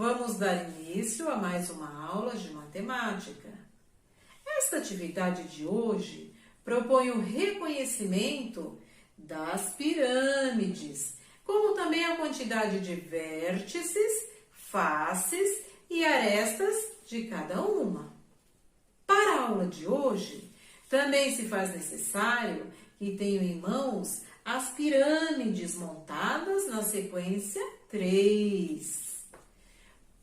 vamos dar início a mais uma aula de matemática. Esta atividade de hoje propõe o reconhecimento das pirâmides, como também a quantidade de vértices, faces e arestas de cada uma. Para a aula de hoje, também se faz necessário que tenham em mãos as pirâmides montadas na sequência 3,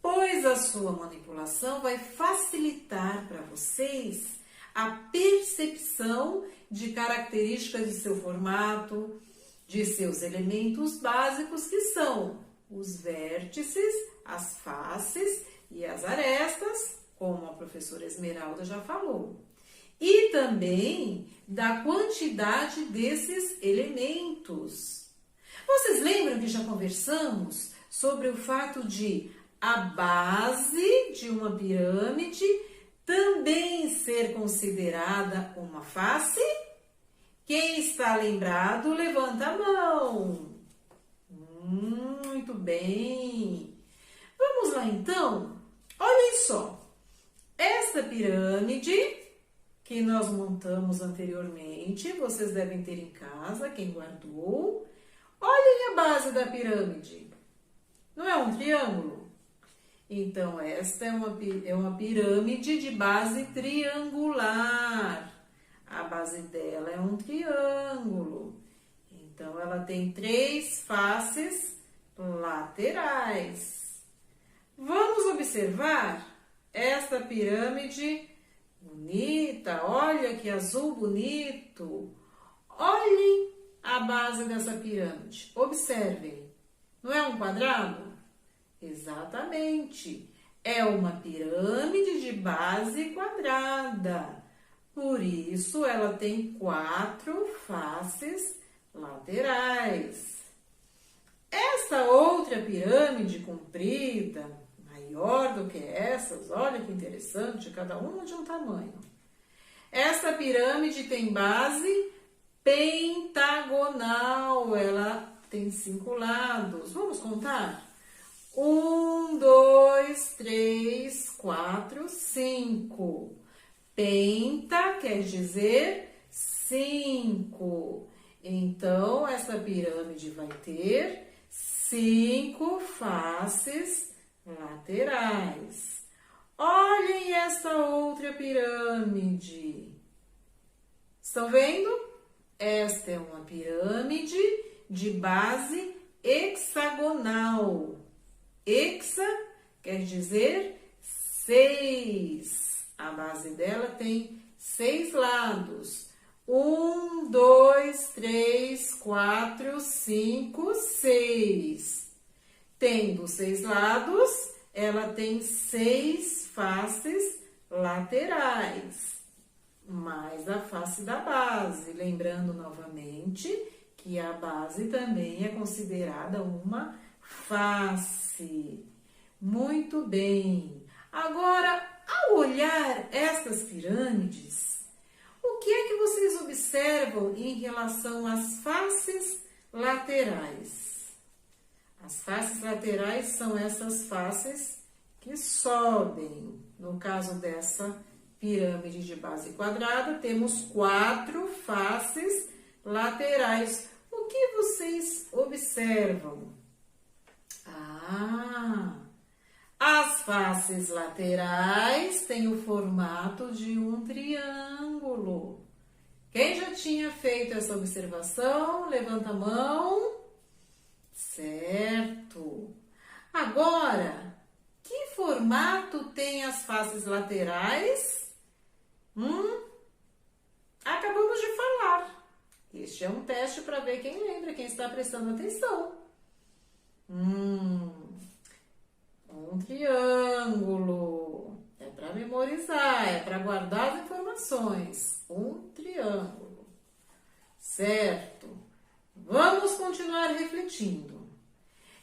pois a sua manipulação vai facilitar para vocês a percepção de características de seu formato, de seus elementos básicos, que são os vértices, as faces e as arestas, como a professora Esmeralda já falou. E também da quantidade desses elementos. Vocês lembram que já conversamos sobre o fato de a base de uma pirâmide também ser considerada uma face? Quem está lembrado, levanta a mão. Muito bem. Vamos lá então? Olhem só. Esta pirâmide que nós montamos anteriormente, vocês devem ter em casa, quem guardou. Olhem a base da pirâmide. Não é um triângulo? Então, esta é uma pirâmide de base triangular. A base dela é um triângulo. Então, ela tem 3 faces laterais. Vamos observar esta pirâmide bonita. Olha que azul bonito. Olhem a base dessa pirâmide. Observem. Não é um quadrado? Exatamente. É uma pirâmide de base quadrada. Por isso, ela tem 4 faces laterais. Essa outra pirâmide comprida, maior do que essas, olha que interessante, cada uma de um tamanho. Essa pirâmide tem base pentagonal, ela tem 5 lados. Vamos contar? 1, 2, 3, 4, 5. Penta quer dizer 5. Então, essa pirâmide vai ter 5 faces laterais. Olhem essa outra pirâmide. Estão vendo? Esta é uma pirâmide de base hexagonal. Hexa quer dizer 6. A base dela tem 6 lados. 1, 2, 3, 4, 5, 6. Tendo 6 lados, ela tem 6 faces laterais, mais a face da base. Lembrando novamente que a base também é considerada uma face. Muito bem. Agora, ao olhar estas pirâmides, o que é que vocês observam em relação às faces laterais? As faces laterais são essas faces que sobem. No caso dessa pirâmide de base quadrada, temos 4 faces laterais. O que vocês observam? As faces laterais têm o formato de um triângulo. Quem já tinha feito essa observação, levanta a mão. Certo. Agora, que formato tem as faces laterais? Acabamos de falar. Este é um teste para ver quem lembra, quem está prestando atenção. Um triângulo. É para memorizar, é para guardar as informações. Um triângulo. Certo. Vamos continuar refletindo.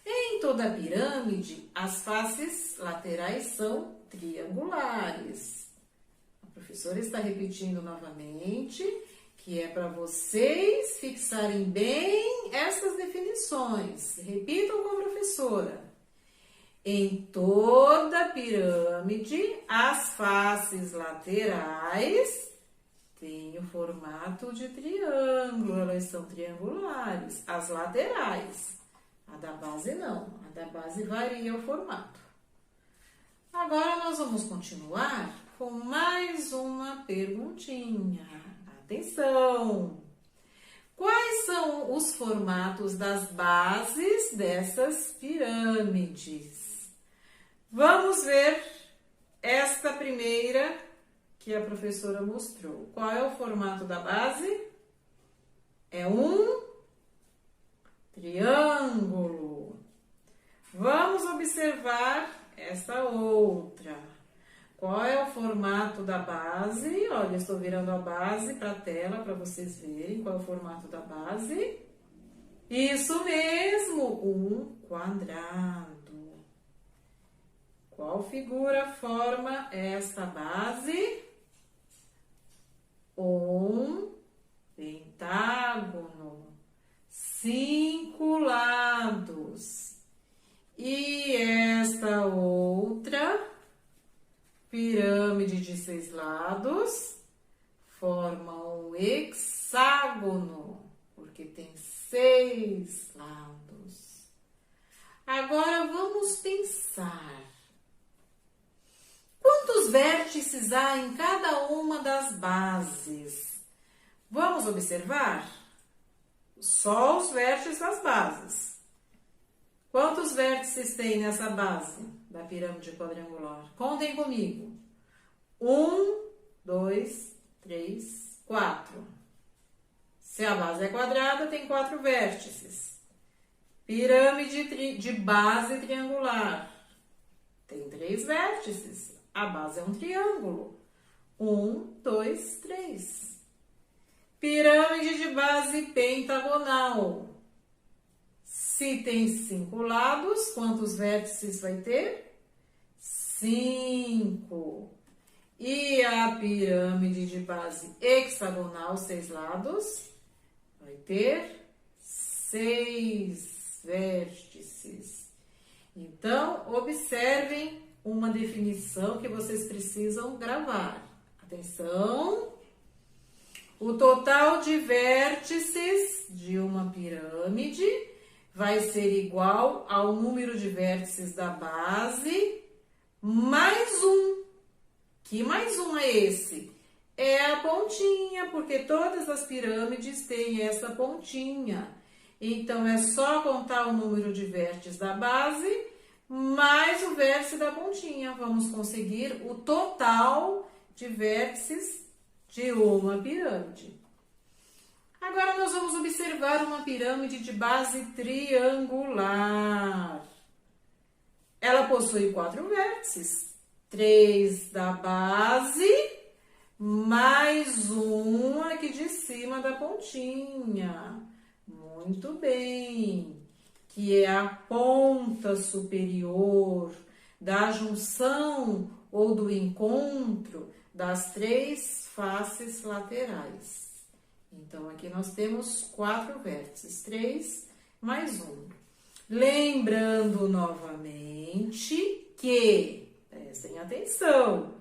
Em toda a pirâmide, as faces laterais são triangulares. A professora está repetindo novamente que é para vocês fixarem bem essas definições. Repitam com a professora. Em toda a pirâmide, as faces laterais têm o formato de triângulo, elas são triangulares, as laterais. A da base não, a da base varia o formato. Agora nós vamos continuar com mais uma perguntinha. Atenção! Quais são os formatos das bases dessas pirâmides? Vamos ver esta primeira que a professora mostrou. Qual é o formato da base? É um triângulo. Vamos observar essa outra. Qual é o formato da base? Olha, estou virando a base para a tela para vocês verem qual é o formato da base. Isso mesmo, um quadrado. Qual figura forma esta base? Um pentágono. 5 lados. E esta outra pirâmide de 6 lados forma um hexágono, porque tem 6 lados. Agora vamos pensar. Quantos vértices há em cada uma das bases? Vamos observar? Só os vértices das bases. Quantos vértices tem nessa base da pirâmide quadrangular? Contem comigo. 1, 2, 3, 4. Se a base é quadrada, tem 4 vértices. Pirâmide de base triangular. Tem 3 vértices. A base é um triângulo. 1, 2, 3. Pirâmide de base pentagonal. Se tem 5 lados, quantos vértices vai ter? 5. E a pirâmide de base hexagonal, 6 lados, vai ter 6 vértices. Então, observem uma definição que vocês precisam gravar. Atenção! O total de vértices de uma pirâmide vai ser igual ao número de vértices da base mais um. Que mais um é esse? É a pontinha, porque todas as pirâmides têm essa pontinha. Então, é só contar o número de vértices da base mais o vértice da pontinha. Vamos conseguir o total de vértices de uma pirâmide. Agora, nós vamos observar uma pirâmide de base triangular. Ela possui 4 vértices. 3 da base, mais um aqui de cima da pontinha. Muito bem. Que é a ponta superior da junção ou do encontro das 3 faces laterais. Então, aqui nós temos 4 vértices, 3 mais 1. Lembrando novamente que, prestem atenção,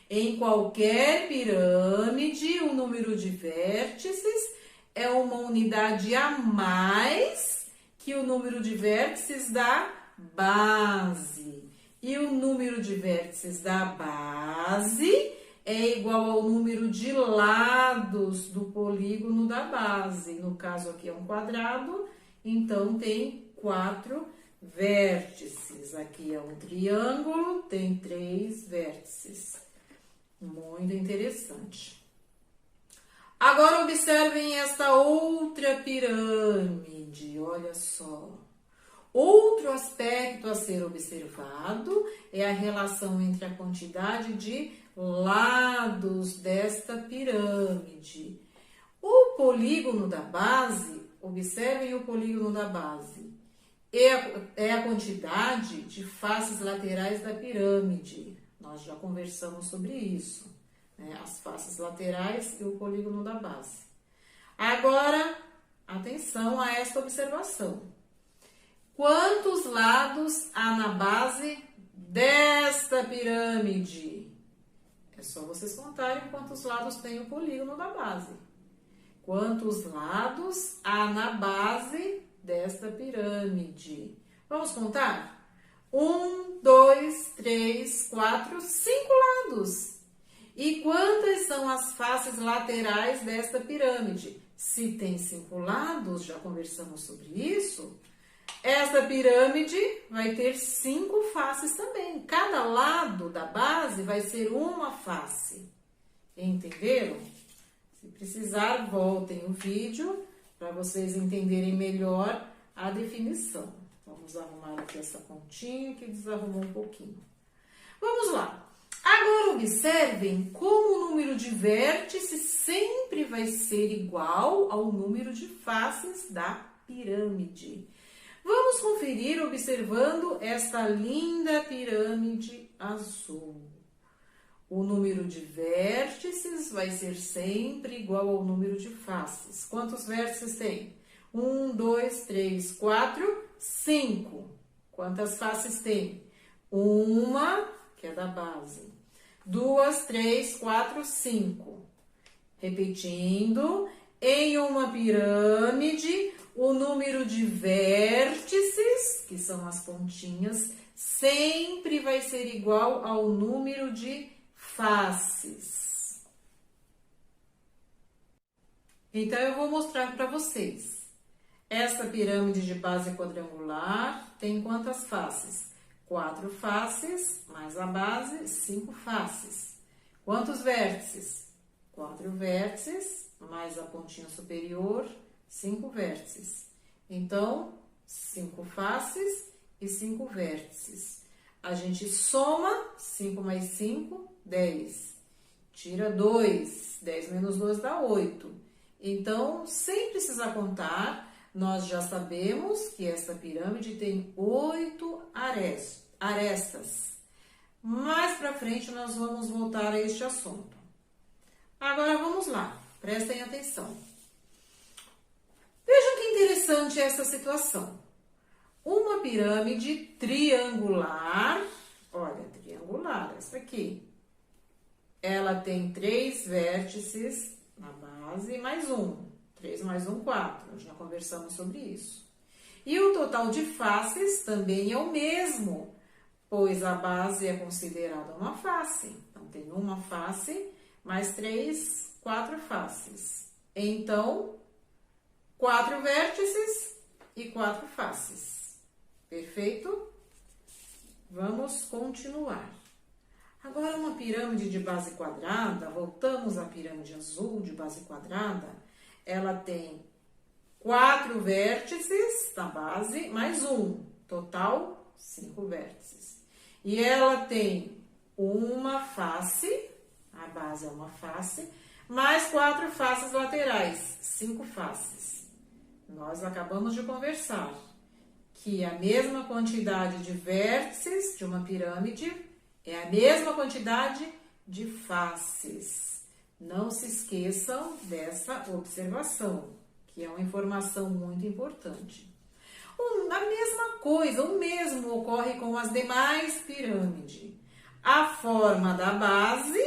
em qualquer pirâmide, o número de vértices é uma unidade a mais que o número de vértices da base. E o número de vértices da base é igual ao número de lados do polígono da base. No caso aqui é um quadrado, então tem 4 vértices. Aqui é um triângulo, tem 3 vértices. Muito interessante. Agora observem esta outra pirâmide, olha só. Outro aspecto a ser observado é a relação entre a quantidade de lados desta pirâmide. O polígono da base, observem o polígono da base, é a quantidade de faces laterais da pirâmide. Nós já conversamos sobre isso, né? As faces laterais e o polígono da base. Agora, atenção a esta observação. Quantos lados há na base desta pirâmide? É só vocês contarem quantos lados tem o polígono da base. Quantos lados há na base desta pirâmide? Vamos contar? 1, 2, 3, 4, 5 lados. E quantas são as faces laterais desta pirâmide? Se tem 5 lados, já conversamos sobre isso, esta pirâmide vai ter 5 faces também. Cada lado da base vai ser uma face. Entenderam? Se precisar, voltem o vídeo para vocês entenderem melhor a definição. Vamos arrumar aqui essa pontinha que desarrumou um pouquinho. Vamos lá. Agora observem como o número de vértices sempre vai ser igual ao número de faces da pirâmide. Vamos conferir observando esta linda pirâmide azul. O número de vértices vai ser sempre igual ao número de faces. Quantos vértices tem? 1, 2, 3, 4, 5. Quantas faces tem? Uma, que é da base. 2, 3, 4, 5. Repetindo, em uma pirâmide, o número de vértices, que são as pontinhas, sempre vai ser igual ao número de faces. Então, eu vou mostrar para vocês. Esta pirâmide de base quadrangular tem quantas faces? 4 faces, mais a base, 5 faces. Quantos vértices? 4 vértices, mais a pontinha superior, 5 vértices. Então, 5 faces e 5 vértices. A gente soma 5 mais 5, 10. Tira 2, 10 menos 2 dá 8. Então, sem precisar contar, nós já sabemos que esta pirâmide tem 8 arestas. Mais para frente nós vamos voltar a este assunto. Agora vamos lá, prestem atenção. Vejam que interessante essa situação. Uma pirâmide triangular, olha, triangular, essa aqui. Ela tem 3 vértices na base, mais um. 3 mais 1, 4. Nós já conversamos sobre isso. E o total de faces também é o mesmo, pois a base é considerada uma face. Então, tem uma face mais 3, 4 faces. Então, 4 vértices e 4 faces. Perfeito? Vamos continuar. Agora, uma pirâmide de base quadrada, voltamos à pirâmide azul de base quadrada, ela tem 4 vértices na base, mais um, total 5 vértices. E ela tem uma face, a base é uma face, mais 4 faces laterais, 5 faces. Nós acabamos de conversar que a mesma quantidade de vértices de uma pirâmide é a mesma quantidade de faces. Não se esqueçam dessa observação, que é uma informação muito importante. A mesma coisa, o mesmo ocorre com as demais pirâmides. A forma da base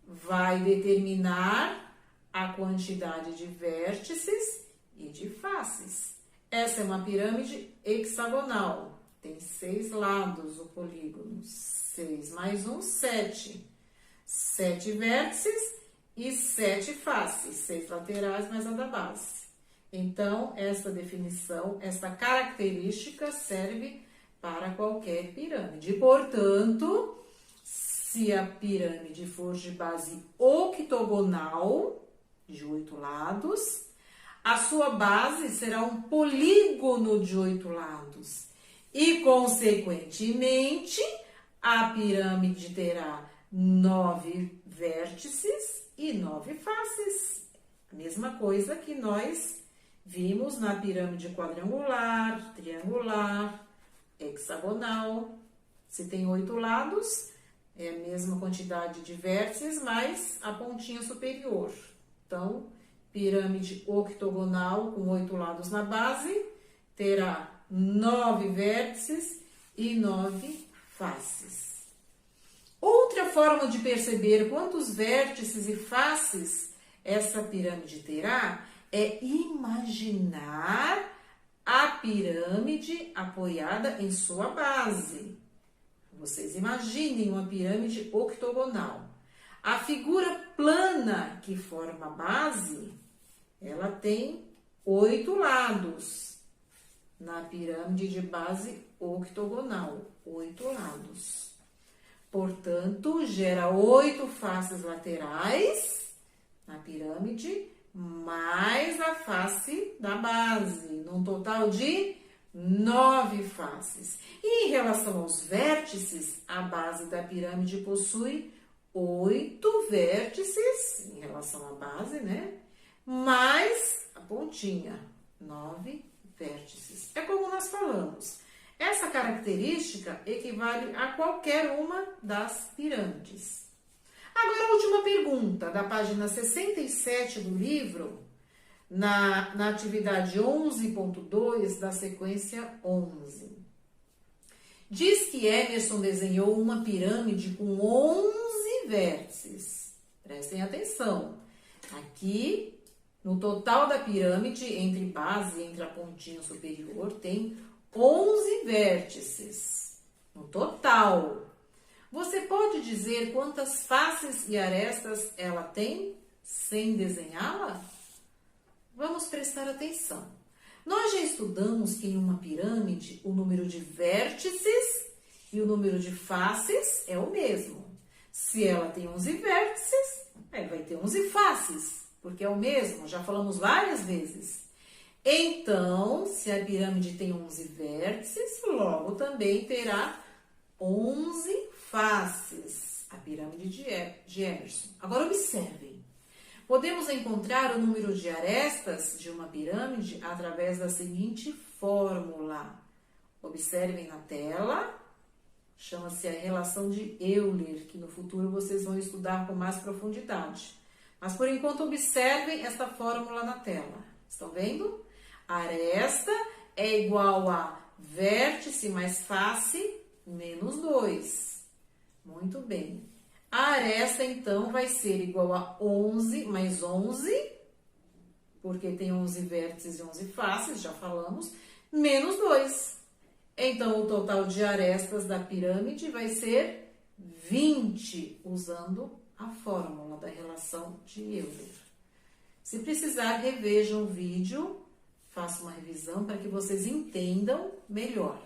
vai determinar a quantidade de vértices e de faces. Essa é uma pirâmide hexagonal, tem 6 lados o polígono, 6 mais 1, 7. 7 vértices e 7 faces, 6 laterais mais a da base. Então, essa definição, essa característica serve para qualquer pirâmide. Portanto, se a pirâmide for de base octogonal, de 8 lados, a sua base será um polígono de 8 lados. E, consequentemente, a pirâmide terá 9 vértices e 9 faces. Mesma coisa que nós vimos na pirâmide quadrangular, triangular, hexagonal. Se tem 8 lados, é a mesma quantidade de vértices mais a pontinha superior. Então, pirâmide octogonal com 8 lados na base terá 9 vértices e 9 faces. Outra forma de perceber quantos vértices e faces essa pirâmide terá é imaginar a pirâmide apoiada em sua base. Vocês imaginem uma pirâmide octogonal. A figura plana que forma a base, ela tem 8 lados. Na pirâmide de base octogonal, 8 lados. Portanto, gera 8 faces laterais na pirâmide, mais a face da base, num total de 9 faces. E em relação aos vértices, a base da pirâmide possui 8 vértices, em relação à base, né? Mais a pontinha, 9 vértices. É como nós falamos. Essa característica equivale a qualquer uma das pirâmides. Agora, a última pergunta, da página 67 do livro, na atividade 11.2 da sequência 11. Diz que Emerson desenhou uma pirâmide com 11 vértices. Prestem atenção. Aqui, no total da pirâmide, entre base e entre a pontinha superior, tem 11 vértices. No total. Você pode dizer quantas faces e arestas ela tem sem desenhá-la? Vamos prestar atenção. Nós já estudamos que em uma pirâmide o número de vértices e o número de faces é o mesmo. Se ela tem 11 vértices, vai ter 11 faces, porque é o mesmo, já falamos várias vezes. Então, se a pirâmide tem 11 vértices, logo também terá 11 faces, a pirâmide de Emerson. Agora, observem. Podemos encontrar o número de arestas de uma pirâmide através da seguinte fórmula. Observem na tela. Chama-se a relação de Euler, que no futuro vocês vão estudar com mais profundidade. Mas, por enquanto, observem esta fórmula na tela. Estão vendo? Aresta é igual a vértice mais face menos 2. Muito bem. A aresta, então, vai ser igual a 11 mais 11, porque tem 11 vértices e 11 faces, já falamos, menos 2. Então, o total de arestas da pirâmide vai ser 20, usando a fórmula da relação de Euler. Se precisar, revejam o vídeo, façam uma revisão para que vocês entendam melhor.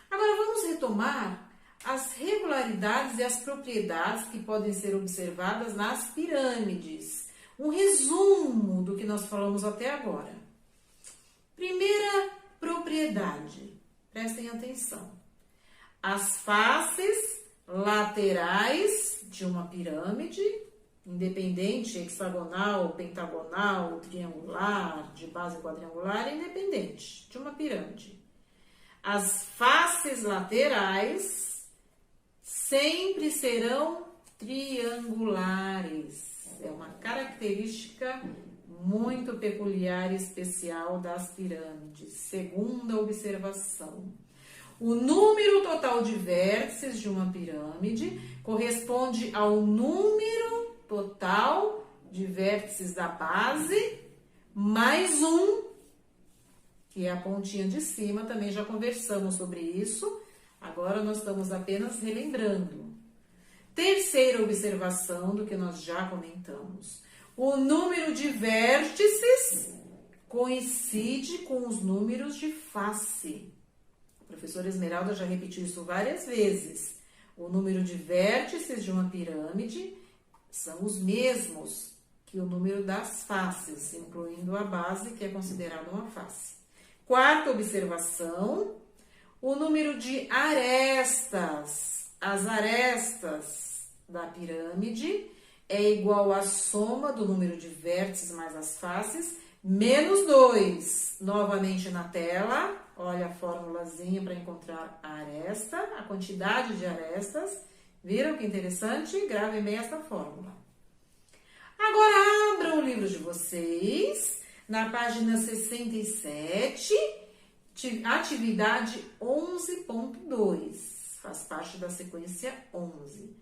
Agora, vamos retomar as regularidades e as propriedades que podem ser observadas nas pirâmides. Um resumo do que nós falamos até agora. Primeira propriedade, prestem atenção. As faces laterais de uma pirâmide, independente, hexagonal, pentagonal, triangular, de base quadrangular, independente de uma pirâmide. As faces laterais sempre serão triangulares. É uma característica muito peculiar e especial das pirâmides. Segunda observação. O número total de vértices de uma pirâmide corresponde ao número total de vértices da base mais um, que é a pontinha de cima. Também já conversamos sobre isso. Agora nós estamos apenas relembrando. Terceira observação do que nós já comentamos. O número de vértices coincide com os números de face. A professora Esmeralda já repetiu isso várias vezes. O número de vértices de uma pirâmide são os mesmos que o número das faces, incluindo a base, que é considerada uma face. Quarta observação. O número de arestas, as arestas da pirâmide é igual à soma do número de vértices mais as faces, menos 2. Novamente na tela, olha a formulazinha para encontrar a aresta, a quantidade de arestas. Viram que interessante? Gravem bem esta fórmula. Agora abram o livro de vocês, na página 67, atividade 11.2, faz parte da sequência 11.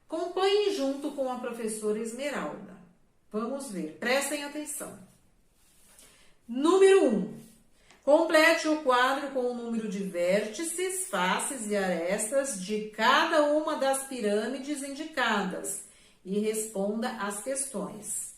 Acompanhe junto com a professora Esmeralda. Vamos ver, prestem atenção. Número 1. Complete o quadro com o número de vértices, faces e arestas de cada uma das pirâmides indicadas e responda às questões.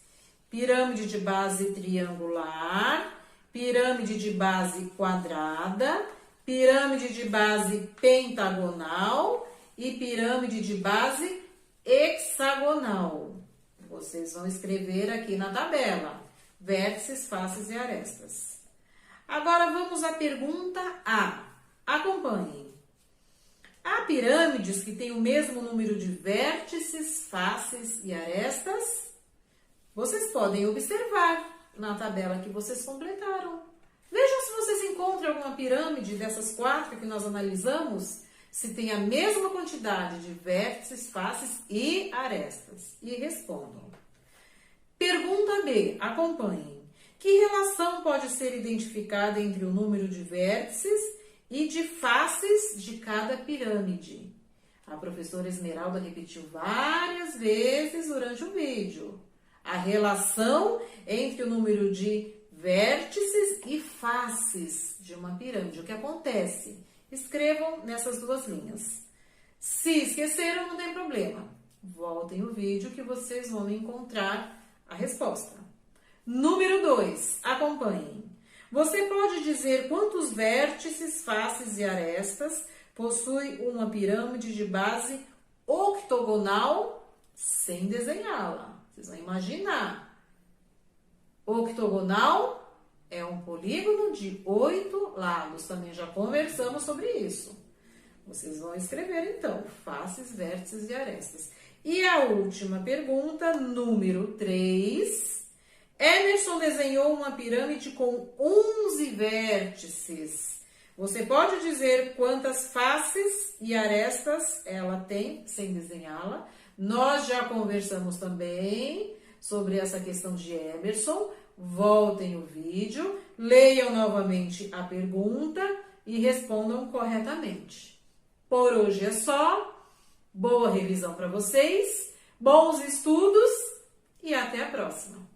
Pirâmide de base triangular, pirâmide de base quadrada, pirâmide de base pentagonal e pirâmide de base hexagonal. Vocês vão escrever aqui na tabela, vértices, faces e arestas. Agora vamos à pergunta A. Acompanhem. Há pirâmides que têm o mesmo número de vértices, faces e arestas? Vocês podem observar na tabela que vocês completaram. Vejam se vocês encontram alguma pirâmide dessas 4 que nós analisamos, se tem a mesma quantidade de vértices, faces e arestas. E respondam. Pergunta B. Acompanhem. Que relação pode ser identificada entre o número de vértices e de faces de cada pirâmide? A professora Esmeralda repetiu várias vezes durante o vídeo. A relação entre o número de vértices e faces de uma pirâmide. O que acontece? Escrevam nessas 2 linhas. Se esqueceram, não tem problema. Voltem o vídeo que vocês vão encontrar a resposta. Número 2. Acompanhem. Você pode dizer quantos vértices, faces e arestas possui uma pirâmide de base octogonal sem desenhá-la? Vocês vão imaginar. Octogonal é um polígono de 8 lados. Também já conversamos sobre isso. Vocês vão escrever, então, faces, vértices e arestas. E a última pergunta, número 3. Emerson desenhou uma pirâmide com 11 vértices. Você pode dizer quantas faces e arestas ela tem, sem desenhá-la. Nós já conversamos também sobre essa questão de Emerson. Voltem o vídeo, leiam novamente a pergunta e respondam corretamente. Por hoje é só. Boa revisão para vocês, bons estudos e até a próxima!